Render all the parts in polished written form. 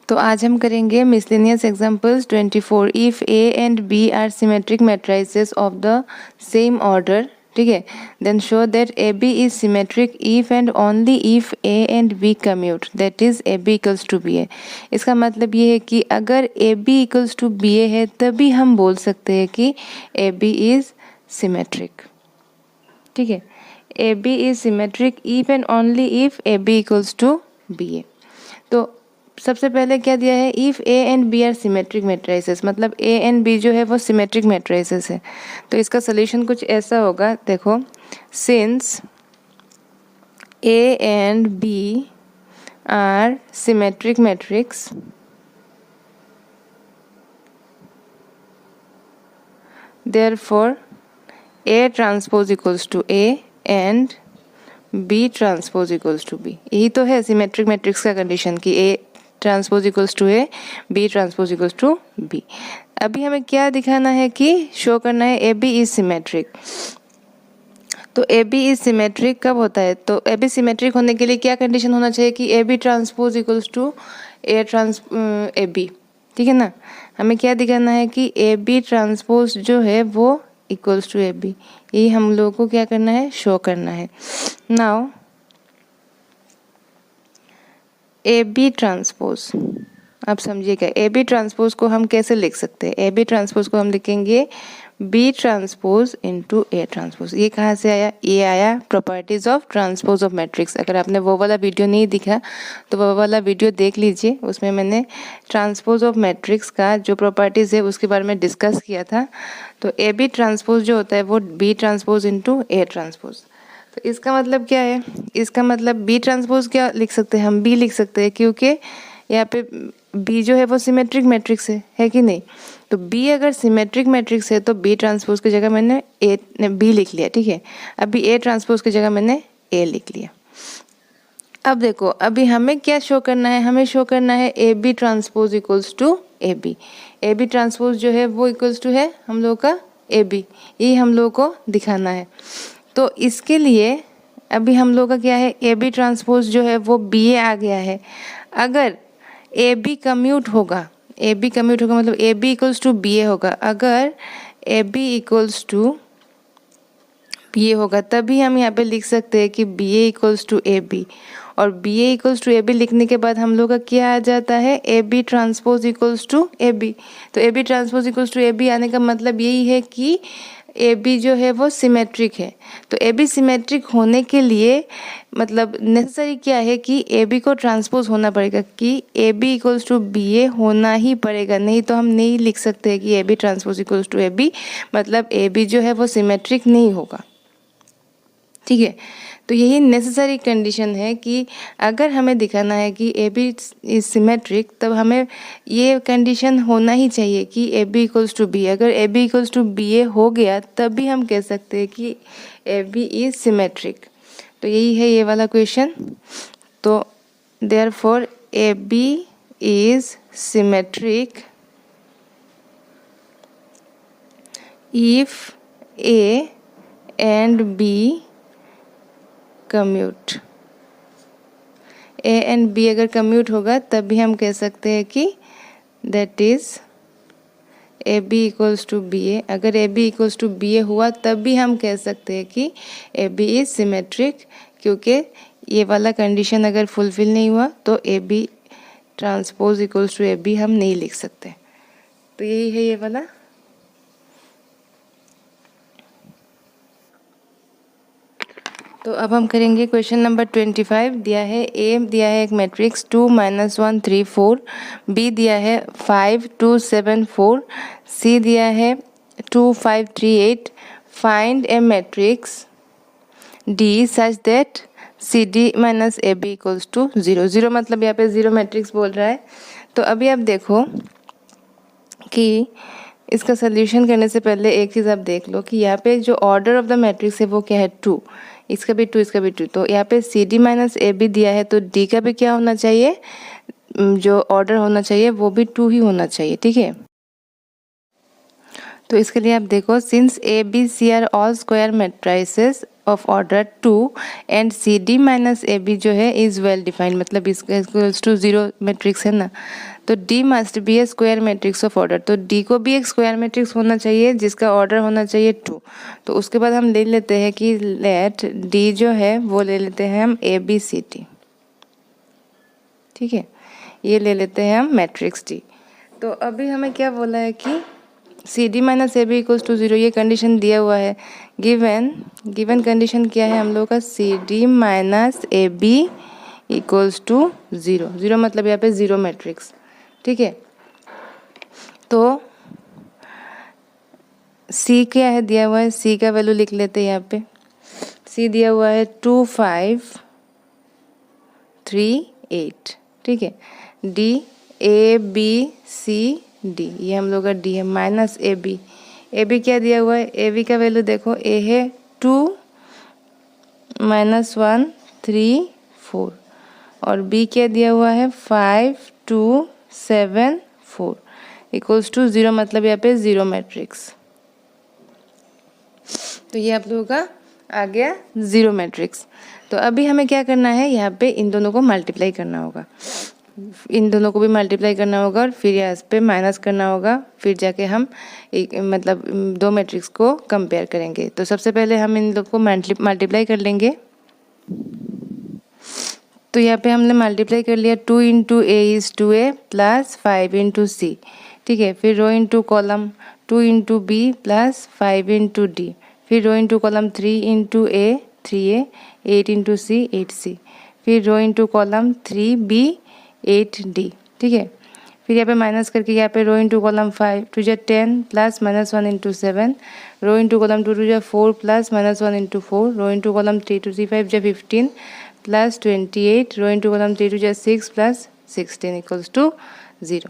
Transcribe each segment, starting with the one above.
तो आज हम करेंगे miscellaneous examples 24। If A and B are symmetric matrices of the same order, ठीक है, then show that A B is symmetric if and only if A and B commute, that is A B equals to B A. इसका मतलब ये है कि अगर A B equals to B A है तभी हम बोल सकते हैं कि ए बी इज सिमेट्रिक, ठीक है। A B is symmetric if and only if A B equals to B A. तो सबसे पहले क्या दिया है, if A and B are symmetric matrices, मतलब ए एंड बी जो है वो सिमेट्रिक मैट्रिसेस है। तो इसका सोल्यूशन कुछ ऐसा होगा, देखो, since A and B are symmetric matrix therefore A transpose equals to A एंड B transpose equals to B। यही तो है सिमेट्रिक मैट्रिक्स का कंडीशन कि A transpose equals to A, B transpose equals to B। अभी हमें क्या दिखाना है कि शो करना है ए बी इज सिमेट्रिक। तो ए बी इज सिमेट्रिक कब होता है, तो ए बी सिमेट्रिक होने के लिए क्या कंडीशन होना चाहिए कि A B transpose equals to A B, ठीक है ना। हमें क्या दिखाना है कि ए बी ट्रांसपोज जो है वो इक्वल्स टू ए बी, यही हम लोगों को क्या करना है, शो करना है। नाउ ए बी ट्रांसपोज, आप समझिएगा, ए बी ट्रांसपोज को हम कैसे लिख सकते हैं, ए बी ट्रांसपोज को हम लिखेंगे B transpose into A transpose. ये कहाँ से आया, ये आया properties of transpose of matrix. अगर आपने वो वाला वीडियो नहीं दिखा तो वो वाला वीडियो देख लीजिए, उसमें मैंने ट्रांसपोज ऑफ मैट्रिक्स का जो प्रॉपर्टीज़ है उसके बारे में डिस्कस किया था। तो ए बी ट्रांसपोज जो होता है वो B transpose into A transpose. तो इसका मतलब क्या है, इसका मतलब बी ट्रांसपोज क्या लिख सकते हैं, हम बी लिख सकते हैं, क्योंकि यहाँ पे बी जो है वो सिमेट्रिक मैट्रिक्स है कि नहीं। तो बी अगर सिमेट्रिक मैट्रिक्स है तो बी ट्रांसपोज की जगह मैंने बी लिख लिया, ठीक है। अभी ए ट्रांसपोज की जगह मैंने ए लिख लिया। अब देखो, अभी हमें क्या शो करना है, हमें शो करना है A B transpose equals to A B. A B transpose जो है वो इक्वल्स टू है हम लोग का ए बी, ये हम लोग को दिखाना है। तो इसके लिए अभी हम लोग का क्या है, ए बी ट्रांसपोज जो है वो बी ए आ गया है। अगर ए बी कम्यूट होगा, ए बी कम्यूट होगा मतलब A B equals to B A होगा। अगर A B equals to B A होगा तभी हम यहाँ पे लिख सकते हैं कि B A equals to A B. और B A equals to A B लिखने के बाद हम लोग का क्या आ जाता है, A B transpose equals to A B. तो A B transpose equals to A B आने का मतलब यही है कि ए बी जो है वो सिमेट्रिक है। तो ए बी सिमेट्रिक होने के लिए मतलब नेसेसरी क्या है कि ए बी को ट्रांसपोज होना पड़ेगा, कि A B equals to B A होना ही पड़ेगा, नहीं तो हम नहीं लिख सकते हैं कि A B transpose equals to A B, मतलब ए बी जो है वो सिमेट्रिक नहीं होगा, ठीक है। तो यही नेसेसरी कंडीशन है कि अगर हमें दिखाना है कि ए बी इज सिमेट्रिक तब हमें ये कंडीशन होना ही चाहिए कि A B equals to B. अगर A B equals to B A हो गया तभी हम कह सकते हैं कि ए बी इज सिमेट्रिक। तो यही है ये वाला क्वेश्चन। तो therefore A B is symmetric if A and B commute. A and B अगर कम्यूट होगा तब भी हम कह सकते हैं कि that is A B equals to B A. अगर A B equals to B A हुआ तब भी हम कह सकते हैं कि ए बी इज सिमेट्रिक, क्योंकि ये वाला कंडीशन अगर फुलफिल नहीं हुआ तो A B transpose equals to A B हम नहीं लिख सकते। तो यही है ये वाला। तो अब हम करेंगे क्वेश्चन नंबर 25। दिया है ए दिया है एक मैट्रिक्स 2 - 1 3 4, बी दिया है 5 2 7 4, सी दिया है 2 5 3 8। Find a matrix D such that C D minus A B equals to 0। 0 मतलब यहाँ पे 0 मैट्रिक्स बोल रहा है। तो अभी आप देखो कि इसका सोल्यूशन करने से पहले एक चीज़ आप देख लो कि यहाँ पे जो ऑर्डर ऑफ द मैट्रिक्स है वो क्या है, 2। इसका भी 2, इसका भी 2। तो यहाँ पे C D minus A B दिया है तो डी का भी क्या होना चाहिए, जो ऑर्डर होना चाहिए वो भी 2 ही होना चाहिए, ठीक है। तो इसके लिए आप देखो, since A B C are all square matrices of order 2 and C D minus A B जो है इज वेल डिफाइंड, मतलब इसका इक्वल्स टू 0 मैट्रिक्स है ना, तो D must be A square matrix of order, तो डी को भी एक स्क्वायर मैट्रिक्स होना चाहिए जिसका ऑर्डर होना चाहिए 2। तो उसके बाद हम ले लेते हैं कि लेट डी जो है वो ले लेते हैं हम ए बी सी डी, ठीक है, ये ले लेते हैं हम मैट्रिक्स डी। तो अभी हमें क्या बोला है कि C D minus A B equals to 0, ये कंडीशन दिया हुआ है। गिवन कंडीशन क्या है हम लोग का, C D minus A B equals to 0, 0 मतलब यहाँ पे 0 मैट्रिक्स, ठीक है। तो सी क्या है दिया हुआ है, सी का वैल्यू लिख लेते हैं यहाँ पे। सी दिया हुआ है 2 5 3 8, ठीक है। D A B C D, ये हम लोग का डी है, माइनस ए बी क्या दिया हुआ है, ए बी का वैल्यू देखो, ए है 2 -1 3 4 और बी क्या दिया हुआ है 5 2 7 4 इक्वल्स टू 0, मतलब यहाँ पे 0 मैट्रिक्स। तो ये आप लोगों का आ गया 0 मैट्रिक्स। तो अभी हमें क्या करना है, यहाँ पे इन दोनों को मल्टीप्लाई करना होगा, इन दोनों को भी मल्टीप्लाई करना होगा और फिर यहाँ पे माइनस करना होगा, फिर जाके हम एक मतलब 2 मैट्रिक्स को कंपेयर करेंगे। तो सबसे पहले हम इन लोग को मल्टीप्लाई कर लेंगे। तो यहाँ पे हमने मल्टीप्लाई कर लिया, 2 into A is 2a plus 5 into C, ठीक है। फिर row into column 2 into B plus 5 into D, फिर row into column 3 into A 3a 8 into C 8c, फिर row into column 3b 8d, ठीक है। फिर यहाँ पे माइनस करके यहाँ पे रो इंटू कॉलम 5 2 जा 10 प्लस -1 इंटू 7, रो इंटू कॉलम 2 2 जा 4 प्लस -1 इंटू 4, रो इंटू कॉलम 3 2 3 5 जा 15 प्लस 28, रो इंटू कॉलम 3 2 जा 6 प्लस 16 इक्वल्स टू 0।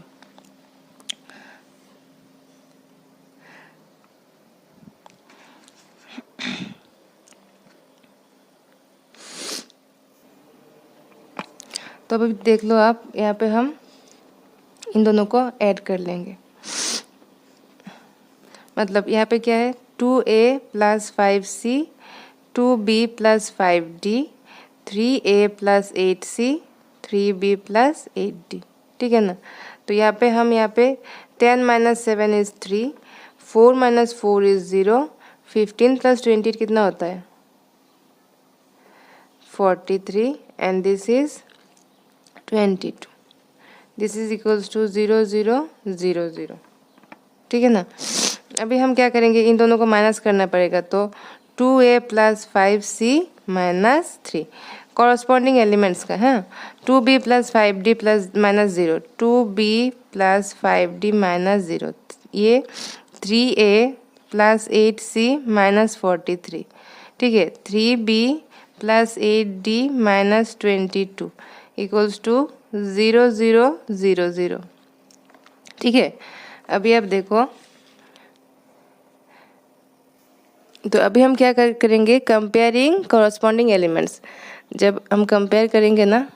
तो अभी देख लो आप, यहाँ पे हम इन दोनों को ऐड कर लेंगे, मतलब यहाँ पे क्या है 2a plus 5c 2b plus 5d 3a plus 8c 3b plus 8d, ठीक है ना। तो यहाँ पे हम 10 minus 7 is 3, 4 minus 4 is 0, 15 plus 28 कितना होता है 43 and this is 22, this is equals to 0 0 0 0, ठीक है ना। अभी हम क्या करेंगे, इन दोनों को माइनस करना पड़ेगा, तो 2a plus 5c minus 3 corresponding elements का है, 2b plus 5d plus minus 0, 2b plus 5d minus 0, ये 3a प्लस 8c माइनस 43, ठीक है। 3b plus 8d minus 22 equals to 0 0 0 0, ठीक है। अभी आप देखो, तो अभी हम क्या करेंगे, कंपेयरिंग कॉरस्पॉन्डिंग एलिमेंट्स। जब हम कंपेयर करेंगे ना,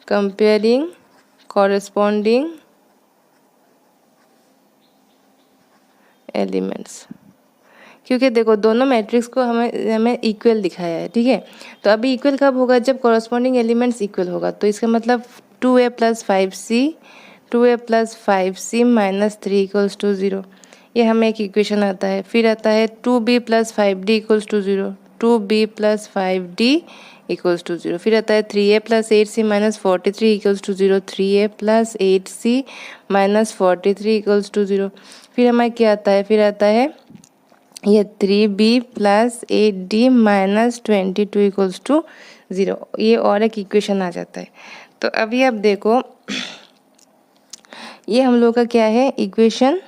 कंपेयरिंग कॉरस्पॉन्डिंग एलिमेंट्स, क्योंकि देखो दोनों मैट्रिक्स को हमें इक्वल दिखाया है, ठीक है। तो अभी इक्वल कब होगा, जब कॉरस्पॉन्डिंग एलिमेंट्स इक्वल होगा। तो इसका मतलब 2a plus 5c minus 3 equals to 0, ये हमें एक इक्वेशन आता है। फिर आता है 2b plus 5d equals to 0, 2b plus 5d equals to 0। फिर आता है 3a plus 8c minus 43 equals to 0, 3a plus 8c minus 43 equals to 0। फिर हमें क्या आता है, फिर आता है ये 3b plus 8d minus 22 equals to 0, ये और एक इक्वेशन आ जाता है। तो अभी आप देखो, ये हम लोग का क्या है, इक्वेशन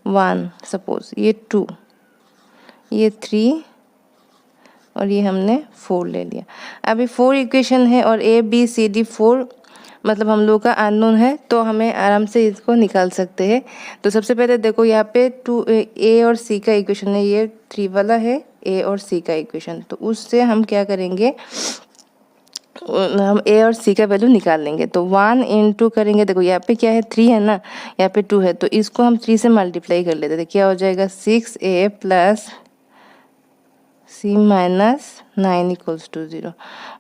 1, सपोज ये 2, ये 3 और ये हमने 4 ले लिया। अभी 4 इक्वेशन है और a b c d 4 मतलब हम लोग का अननोन है, तो हमें आराम से इसको निकाल सकते हैं। तो सबसे पहले देखो यहाँ पे 2 a और c का इक्वेशन है, ये 3 वाला है a और c का इक्वेशन। तो उससे हम क्या करेंगे, हम ए और सी का वैल्यू निकाल लेंगे। तो 1 इंटू करेंगे, देखो यहाँ पे क्या है 3 है ना, यहाँ पे 2 है, तो इसको हम 3 से मल्टीप्लाई कर लेते हैं। क्या हो जाएगा 6a plus c minus 9 equals to 0।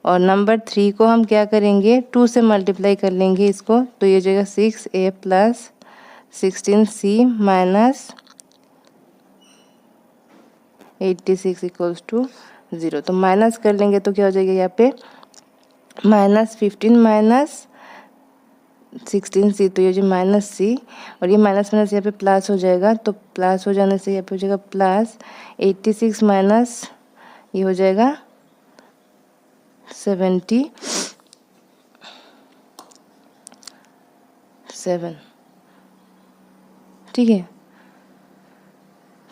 और नंबर 3 को हम क्या करेंगे 2 से मल्टीप्लाई कर लेंगे इसको, तो ये हो जाएगा 6a plus 16c minus 86 equals to 0। तो माइनस कर लेंगे तो क्या हो जाएगा यहाँ पे -15 माइनस 16c, तो ये जो माइनस सी और ये माइनस माइनस यहाँ पे प्लस हो जाएगा, तो प्लस हो जाने से यहाँ पे हो जाएगा प्लस 86 माइनस ये हो जाएगा 77। ठीक है,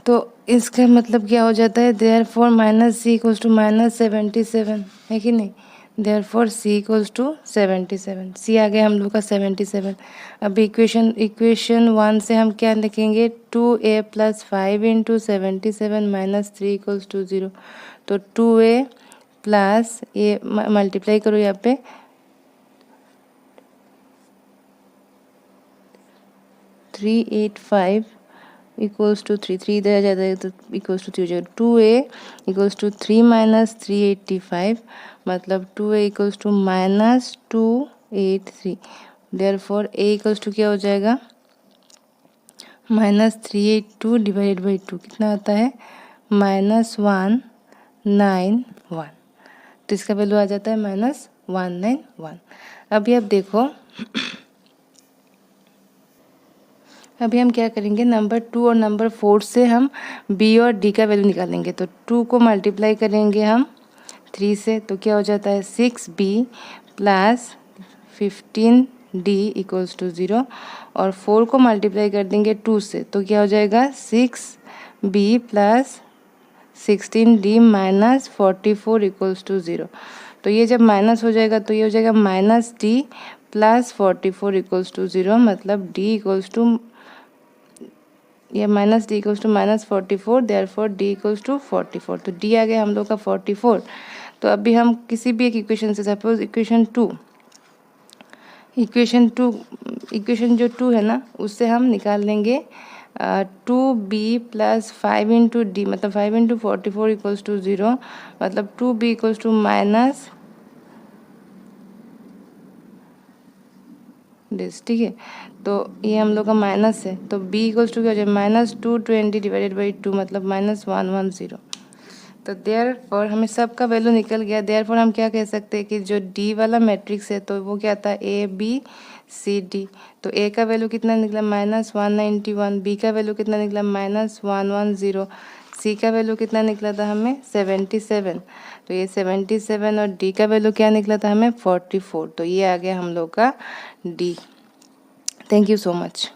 तो इसका मतलब क्या हो जाता है, therefore minus C equals to minus 77, है कि नहीं। Therefore C equals to 77, C आ गया हम लोग का 77। अब इक्वेशन 1 से हम क्या लिखेंगे 2a plus 5 into 77 minus 3 equals to 0। तो 2a प्लस ये मल्टीप्लाई करो यहाँ पे 385 इक्वल्स टू 3 इधर आ जाता है तो इक्वल्स टू 3 हो जाएगा। 2a इक्वल्स टू 3 माइनस 385, मतलब 2a equals to minus 283। Therefore a equals to क्या हो जाएगा -382 डिवाइडेड बाई 2 कितना आता है -191। तो इसका वैल्यू आ जाता है -191। अभी आप देखो, अभी हम क्या करेंगे नंबर 2 और नंबर 4 से हम b और d का वैल्यू निकालेंगे। तो 2 को मल्टीप्लाई करेंगे हम 3 से, तो क्या हो जाता है 6b plus 15d equals to 0। और 4 को मल्टीप्लाई कर देंगे 2 से, तो क्या हो जाएगा 6b plus 16d minus 44 equals to 0। तो ये जब माइनस हो जाएगा तो ये हो जाएगा -d प्लस 44 इक्वल्स टू 0, मतलब d इक्वल्स टू ये -d equals to -44, therefore d equals to 44। तो d आ गया हम लोग का 44। तो अभी हम किसी भी एक इक्वेशन से, सपोज इक्वेशन जो 2 है ना, उससे हम निकाल लेंगे 2b प्लस 5 इंटू डी, मतलब 5 इंटू 44 इक्वल्स टू 0, मतलब 2b equals to minus this. ठीक है, तो ये हम लोग का माइनस है, तो b इक्वल्स टू क्या हो जाए -220 डिवाइडेड बाई 2, मतलब -110। तो देयरफॉर हमें सब का वैल्यू निकल गया। देयरफॉर हम क्या कह सकते हैं कि जो d वाला मैट्रिक्स है तो वो क्या था a b c d। तो a का वैल्यू कितना निकला -191, b का वैल्यू कितना निकला -110, c का वैल्यू कितना निकला था हमें 77। तो ये 77 और d का वैल्यू क्या निकला था हमें 44। तो ये आ गया हम लोग का d। Thank you so much.